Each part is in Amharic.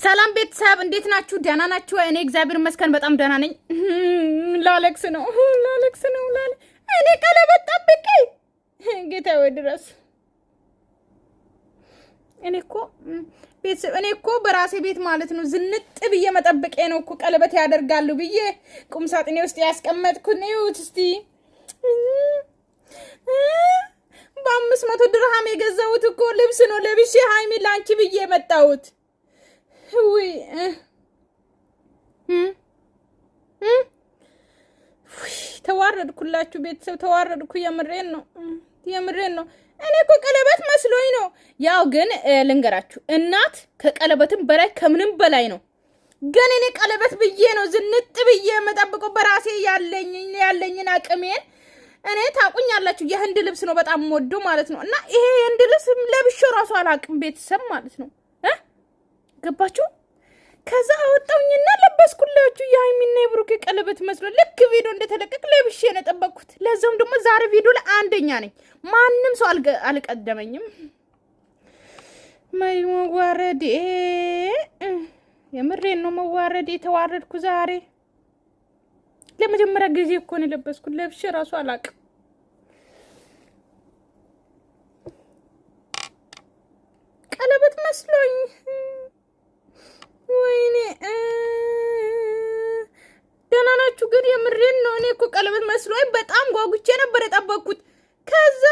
ሰላም ቤተሰብ እንዴት ናችሁ? ደህና ናችሁ? እኔ እግዚአብሔር ይመስገን በጣም ደህና ነኝ። ላለቅስ ነው። እኔ ቀለበት ጠብቄ ጌታዬ ድረስ እኔ እኮ በራሴ ቤት ማለት ነው ዝንጥ ብዬ መጠበቄ ነው እኮ ቀለበት ያደርጋሉ ብዬ ቁም ሳጥኔ ውስጥ ያስቀመጥኩት ነው። እስቲ በ500 ድርሃም የገዛሁት እኮ ልብስ ነው ለብሼ ሃይሚ ላንቺ ብዬ መጣሁት። ውይ ተዋረድኩላችሁ ቤተሰብ ተዋረድኩ። የምሬን ነው። እኔ እኮ ቀለበት መስሎኝ ነው። ያው ግን ልንገራችሁ እናት ከቀለበትም በላይ ከምንም በላይ ነው። ግን እኔ ቀለበት ብዬ ነው ዝንጥ ብዬ መጠብቀው በራሴ ያለኝን አቅሜን። እኔ ታቁኛላችሁ የህንድ ልብስ ነው በጣም ወዶ ማለት ነው። እና ይሄ የህንድ ልብስ ለብሼው ራሱ አላቅም ቤተሰብ ማለት ነው። ገባችሁ? ከዛ አወጣውኝና ለበስኩላችሁ የሃይሚና የብሩኬ ቀለበት መስሎ ልክ ቪዲዮ እንደተለቀቀ ለብሼ ነው የጠበቅኩት። ለዛም ደግሞ ዛሬ ቪዲዮ ላይ አንደኛ ነኝ። ማንም ሰው አልቀደመኝም። መዋረዴ የምሬን ነው መዋረዴ። የተዋረድኩ ዛሬ ለመጀመሪያ ጊዜ እኮ ነው የለበስኩት። ለብሼ ራሱ አላቅም። ቀለበት መስሎኝ ወይኔ ደህና ናችሁ? ግን የምሬን ነው። እኔ እኮ ቀለበት መስሎኝ በጣም ጓጉቼ ነበር የጠበቅኩት። ከዛ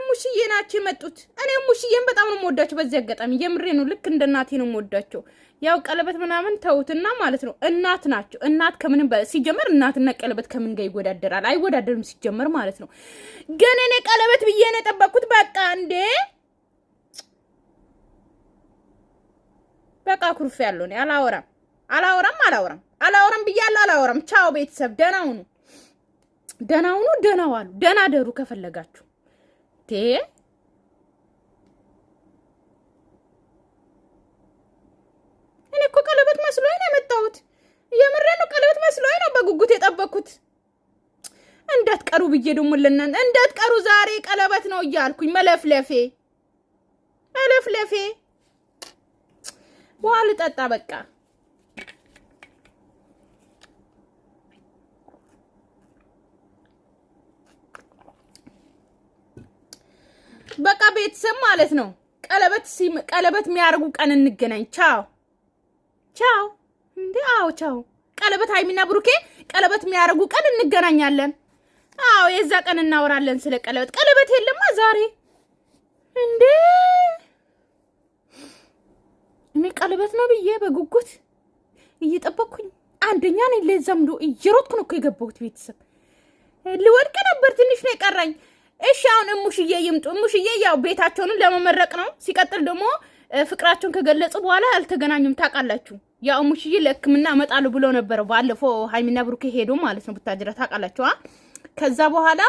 ሙሽዬ ናቸው የመጡት። እኔ ሙሽዬን በጣም ነው የምወዳቸው። በዚህ አጋጣሚ የምሬን ነው። ልክ እንደ እናቴ ነው የምወዳቸው። ያው ቀለበት ምናምን ተውትና ማለት ነው እናት ናቸው። እናት ከምንም ሲጀመር እናትና ቀለበት ከምን ጋር ይወዳደራል? አይወዳደርም ሲጀመር ማለት ነው። ግን እኔ ቀለበት ብዬ ነው የጠበቅኩት። በቃ እንዴ በቃ ኩርፍ ያለው ነው። አላወራም ብያለሁ። አላወራም። ቻው ቤተሰብ ደህና ሁኑ፣ ደህና ዋሉ፣ ደህና ደሩ ከፈለጋችሁ። እኔ እኮ ቀለበት መስሎኝ ነው የመጣሁት። የምሬን ነው። ቀለበት መስሎኝ ነው በጉጉት የጠበኩት። እንዳትቀሩ ብዬ ደግሞ ለእናንተ እንዳትቀሩ ዛሬ ቀለበት ነው እያልኩኝ መለፍለፌ ውሃ ልጠጣ በቃ ቤተሰብ ማለት ነው። ቀለበት የሚያደርጉ ቀን እንገናኝ። ቻው እንዴ! አዎ ቻው። ቀለበት ሃይሚና ብሩኬ ቀለበት የሚያደርጉ ቀን እንገናኛለን። አዎ የዛ ቀን እናወራለን ስለ ቀለበት። ቀለበት የለማ ዛሬ እንዴ! እኔ ቀለበት ነው ብዬ በጉጉት እየጠበቅኩኝ አንደኛ ነኝ። ለዛም ነው እየሮጥኩ ነው የገባሁት። ቤተሰብ ልወድቅ ነበር፣ ትንሽ ነው የቀረኝ። እሺ አሁን እሙሽዬ ይምጡ። እሙሽዬ ያው ቤታቸውንም ለመመረቅ ነው። ሲቀጥል ደግሞ ፍቅራቸውን ከገለጹ በኋላ አልተገናኙም። ታውቃላችሁ። ያው እሙሽዬ ለሕክምና እመጣለሁ ብሎ ነበር ባለፈው ሃይሚና ብሩኬ ሄዶ ማለት ነው ቡታጅራ። ታውቃላችሁ። ከዛ በኋላ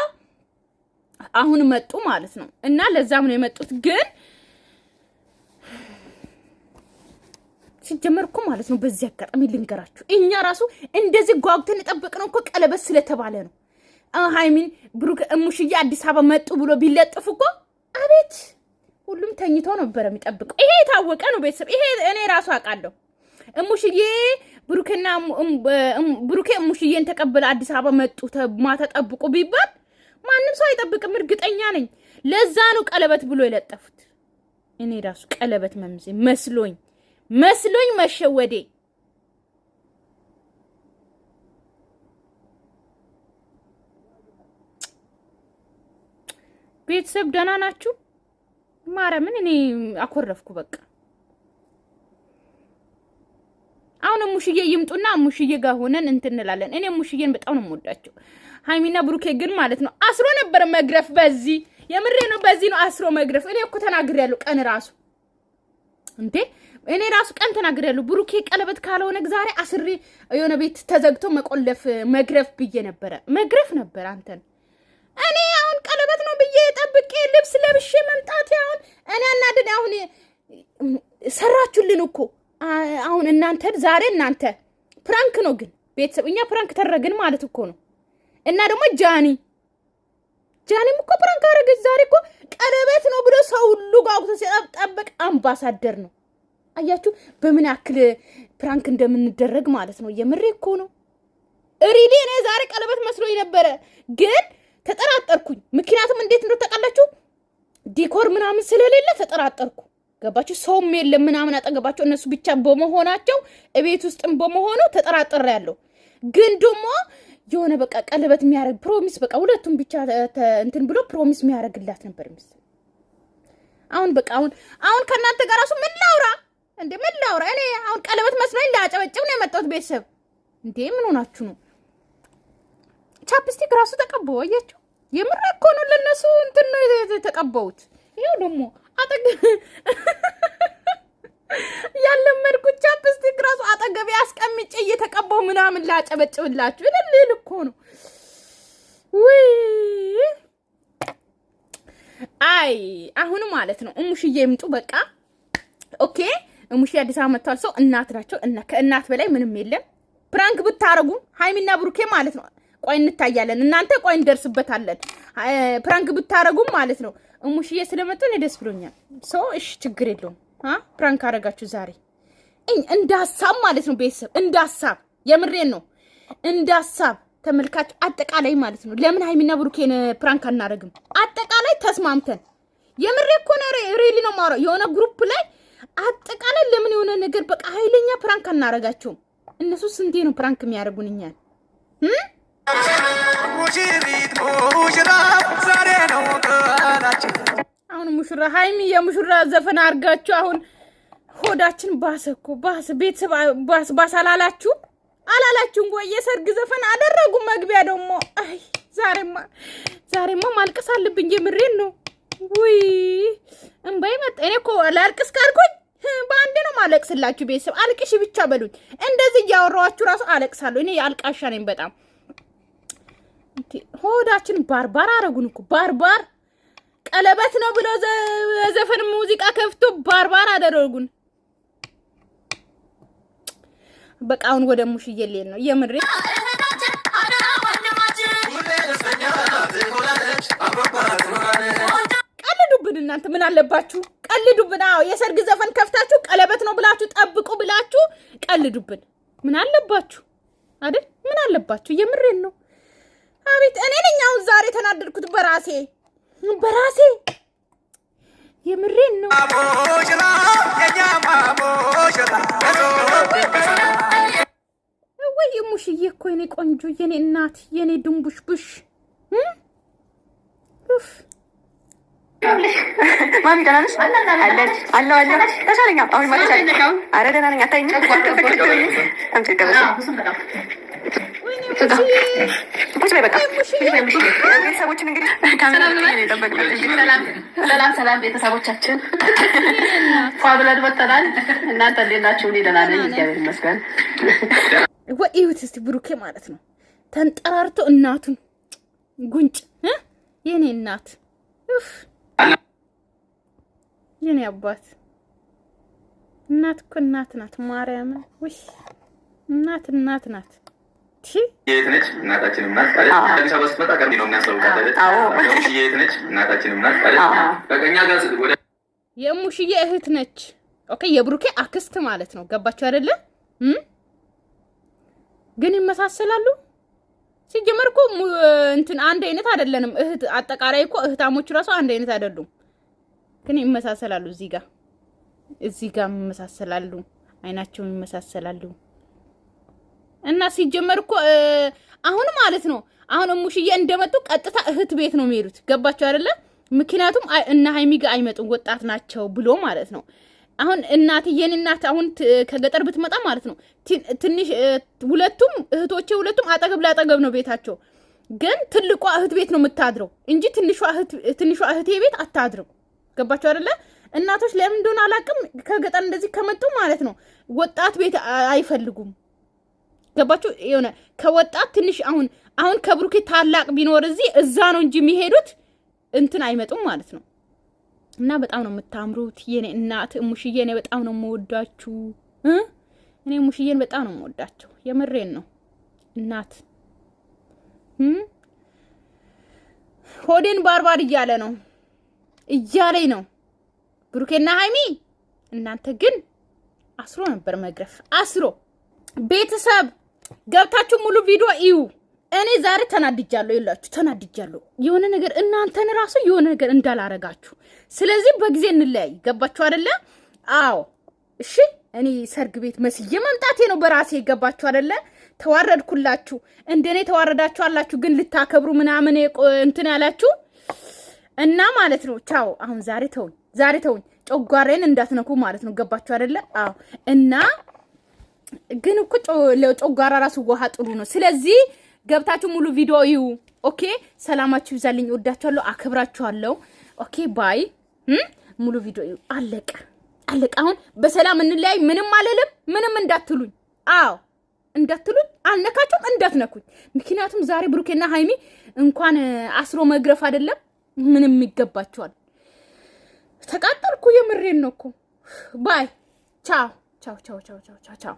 አሁን መጡ ማለት ነው። እና ለዛም ነው የመጡት። ግን ሲጀመር እኮ ማለት ነው በዚህ አጋጣሚ ልንገራችሁ፣ እኛ ራሱ እንደዚህ ጓጉተን የጠበቅነው እኮ ቀለበት ስለተባለ ነው። ሃይሚን ብሩክ እሙሽዬ አዲስ አበባ መጡ ብሎ ቢለጥፍ እኮ አቤት ሁሉም ተኝቶ ነበር የሚጠብቀው። ይሄ የታወቀ ነው ቤተሰብ። ይሄ እኔ ራሱ አውቃለሁ። እሙሽዬ ብሩኬ እሙሽዬን ተቀበለ አዲስ አበባ መጡ ማታ ጠብቁ ቢባል ማንም ሰው አይጠብቅም፣ እርግጠኛ ነኝ። ለዛ ነው ቀለበት ብሎ የለጠፉት። እኔ ራሱ ቀለበት መስሎኝ መሸወዴ። ቤተሰብ ደህና ናችሁ? ማርያምን እኔ አኮረፍኩ በቃ። አሁን ሙሽዬ ይምጡና ሙሽዬ ጋር ሆነን እንትንላለን። እኔ ሙሽዬን በጣም ነው የምወዳቸው። ሃይሚና ብሩኬ ግን ማለት ነው አስሮ ነበር መግረፍ። በዚህ የምሬ ነው፣ በዚህ ነው አስሮ መግረፍ። እኔ እኮ ተናግሬያለሁ ቀን ራሱ እንዴ እኔ ራሱ ቀን ተናግሬያለሁ። ብሩኬ ቀለበት ካልሆነ ዛሬ አስሬ የሆነ ቤት ተዘግቶ መግረፍ ብዬ ነበረ። መግረፍ ነበር አንተን። እኔ አሁን ቀለበት ነው ብዬ ጠብቄ ልብስ ለብሼ መምጣት አሁን እኔ አናደደ። አሁን ሰራችሁልን እኮ አሁን እናንተ ፕራንክ ነው። ግን ቤተሰብ እኛ ፕራንክ ተረግን ማለት እኮ ነው። እና ደግሞ ጃኒም እኮ ፕራንክ አረገች ዛሬ እኮ ቀለበት ነው ብሎ ሰው ሁሉ ጋውቶ ሲጠብቅ አምባሳደር ነው። አያችሁ በምን ያክል ፕራንክ እንደምንደረግ ማለት ነው። የምሬ እኮ ነው። ሪሊ እኔ ዛሬ ቀለበት መስሎኝ ነበረ፣ ግን ተጠራጠርኩኝ። ምክንያቱም እንዴት እንደው ታውቃላችሁ ዲኮር ምናምን ስለሌለ ተጠራጠርኩ። ገባችሁ? ሰውም የለም ምናምን አጠገባቸው እነሱ ብቻ በመሆናቸው እቤት ውስጥም በመሆኑ ተጠራጥሬያለሁ። ግን ደግሞ የሆነ በቃ ቀለበት የሚያደርግ ፕሮሚስ በቃ ሁለቱም ብቻ እንትን ብሎ ፕሮሚስ የሚያደርግላት ነበር ምስል። አሁን በቃ አሁን ከእናንተ ጋር ራሱ ምን ላውራ እንዴ? ምን ላውራ? እኔ አሁን ቀለበት መስሎኝ ላጨበጭብ ነው የመጣሁት። ቤተሰብ እንዴ ምን ሆናችሁ ነው? ቻፕስቲክ ራሱ ተቀበው አያችሁ። የምር እኮ ነው ለነሱ እንትን ነው የተቀበውት። ይሄው ደግሞ አጠገብ ያለመድኩት ቻፕስቲክ ራሱ አጠገብ ያስቀምጬ እየተቀበው ምናምን ላጨበጭብላችሁ እልል እኮ ነው። ውይ አይ አሁን ማለት ነው እሙሽዬ ይምጡ በቃ ኦኬ። እሙሽዬ አዲስ አበባ መጥቷል። ሰው እናት ናቸው እና ከእናት በላይ ምንም የለም። ፕራንክ ብታረጉ ሃይሚና ብሩኬ ማለት ነው ቆይ እንታያለን። እናንተ ቆይ እንደርስበታለን። ፕራንክ ብታረጉም ማለት ነው እሙሽዬ ስለመጡ እኔ ደስ ብሎኛል። ሶ እሺ ችግር የለውም። ፕራንክ አረጋችሁ ዛሬ እንዳሳብ ማለት ነው ቤተሰብ እንዳሳብ የምሬን ነው እንዳሳብ ተመልካች አጠቃላይ ማለት ነው። ለምን ሃይሚና ብሩኬን ፕራንክ አናረግም? አጠቃላይ ተስማምተን የምሬ እኮ ነው ሪሊ ነው ማውራ የሆነ ግሩፕ ላይ አጠቃላይ ለምን የሆነ ነገር በቃ ኃይለኛ ፕራንክ አናረጋቸውም? እነሱ ስንቴ ነው ፕራንክ የሚያደርጉን እኛን? አሁን ሙሽራ ሃይሚ የሙሽራ ዘፈን አርጋችሁ አሁን ሆዳችን ባሰኮ ባስ ቤተሰብ ባሳላላችሁ አላላችሁም ወይ? የሰርግ ዘፈን አደረጉ። መግቢያ ደግሞ አይ ዛሬማ ማልቀስ አለብኝ። የምሬን ነው። ውይ እንባይ መጣ። እኔ እኮ ላልቅስ ካልኩኝ በአንድ ነው ማለቅስላችሁ። ቤተሰብ አልቅሽ ብቻ በሉኝ። እንደዚህ እያወራኋችሁ ራሱ አለቅሳለሁ። እኔ አልቃሻ ነኝ በጣም። ሆዳችን ባርባር አረጉን እኮ ባርባር። ቀለበት ነው ብሎ ዘፈን ሙዚቃ ከፍቶ ባርባር አደረጉን። በቃ አሁን ወደ ሙሽዬ ልሄድ ነው የምሬ። ቀልዱብን እናንተ ምን አለባችሁ? ቀልዱብን። አዎ የሰርግ ዘፈን ከፍታችሁ ቀለበት ነው ብላችሁ ጠብቁ ብላችሁ ቀልዱብን። ምን አለባችሁ አይደል? ምን አለባችሁ? የምሬን ነው። አቤት እኔ ነኝ አሁን ዛሬ ተናደድኩት በራሴ የምሬን ነው። ወይ ሙሽዬ እኮ የኔ ቆንጆ የኔ እናት የኔ ድንቡሽቡሽ ማሚ ደህና ነሽ? አለሁ ተሻለኝ። አሁን ማለት ኧረ ደህና ነኝ። አታይኝም? ቤተሰቦችን እንግዲህ ሰላም ቤተሰቦቻችን ብለን መጥተናል። እናንተ እንዴት ናችሁ? እኔ ደህና ነኝ እግዚአብሔር ይመስገን። ወይውት እስቲ ብሩኬ ማለት ነው ተንጠራርቶ እናቱን ጉንጭ የኔ እናት የኔ አባት እናት እኮ እናት ናት። ማርያምን ወይ እናት ናት። የት ነች እናታችንም ናት አይደል? አዲስ አበባ ስትመጣ ቀርቢ ነው የሚያስታውቃት አይደል? ሙሽዬ የት ነች እናታችንም ናት አይደል? በቀኛ ጋር ወደ የሙሽዬ እህት ነች። ኦኬ የብሩኬ አክስት ማለት ነው። ገባችሁ አይደለ? ግን ይመሳሰላሉ። ሲጀመር እኮ እንትን አንድ አይነት አይደለንም። እህት አጠቃላይ እኮ እህታሞች ራሱ አንድ አይነት አይደሉም። ግን ይመሳሰላሉ። እዚህ ጋር ይመሳሰላሉ። አይናቸው ይመሳሰላሉ። እና ሲጀመር እኮ አሁን ማለት ነው አሁን ሙሽዬ እንደመጡ ቀጥታ እህት ቤት ነው የሚሄዱት። ገባችሁ አይደለ? ምክንያቱም እና ሃይሚ ጋር አይመጡም ወጣት ናቸው ብሎ ማለት ነው። አሁን እናትዬን እናት አሁን ከገጠር ብትመጣ ማለት ነው ትንሽ ሁለቱም እህቶቼ አጠገብ ላጠገብ ነው ቤታቸው። ግን ትልቋ እህት ቤት ነው የምታድረው እንጂ ትንሿ እህቴ ቤት አታድርም። ገባችሁ አይደለ? እናቶች ለምን እንደሆነ አላውቅም ከገጠር እንደዚህ ከመጡ ማለት ነው ወጣት ቤት አይፈልጉም። ገባችሁ? የሆነ ከወጣት ትንሽ አሁን ከብሩኬ ታላቅ ቢኖር እዛ ነው እንጂ የሚሄዱት እንትን አይመጡም ማለት ነው። እና በጣም ነው የምታምሩት የኔ እናት ሙሽዬ። እኔ በጣም ነው የምወዳችሁ። እኔ ሙሽዬን በጣም ነው የምወዳቸው። የምሬን ነው እናት። ሆዴን ባርባር እያለኝ ነው ብሩኬና ሃይሚ። እናንተ ግን አስሮ ነበር መግረፍ አስሮ። ቤተሰብ ገብታችሁ ሙሉ ቪዲዮ እዩ። እኔ ዛሬ ተናድጃለሁ ይላችሁ ተናድጃለሁ። የሆነ ነገር እናንተን ራሱ የሆነ ነገር እንዳላረጋችሁ። ስለዚህ በጊዜ እንለያይ። ገባችሁ አይደለ? አዎ እሺ። እኔ ሰርግ ቤት መስዬ መምጣቴ ነው በራሴ። ገባችሁ አይደለ? ተዋረድኩላችሁ። እንደኔ ተዋረዳችሁ አላችሁ፣ ግን ልታከብሩ ምናምን እንትን ያላችሁ እና ማለት ነው። ቻው። አሁን ዛሬ ተውኝ። ጮጓሬን እንዳትነኩ ማለት ነው። ገባችሁ አይደለ? አዎ። እና ግን እኮ ጮጓራ ራሱ ውሃ ጥሩ ነው። ስለዚህ ገብታችሁ ሙሉ ቪዲዮ እዩ። ኦኬ። ሰላማችሁ ይዛልኝ። ወዳችኋለሁ፣ አክብራችኋለሁ። ኦኬ ባይ። ሙሉ ቪዲዮ እዩ። አለቀ። አሁን በሰላም እንለያይ። ምንም አልልም። ምንም እንዳትሉኝ። አዎ እንዳትሉኝ። አልነካችሁም፣ እንዳትነኩኝ። ምክንያቱም ዛሬ ብሩኬና ሃይሚ እንኳን አስሮ መግረፍ አይደለም ምንም ይገባቸዋል። ተቃጠልኩ። የምሬን ነው እኮ። ባይ። ቻው።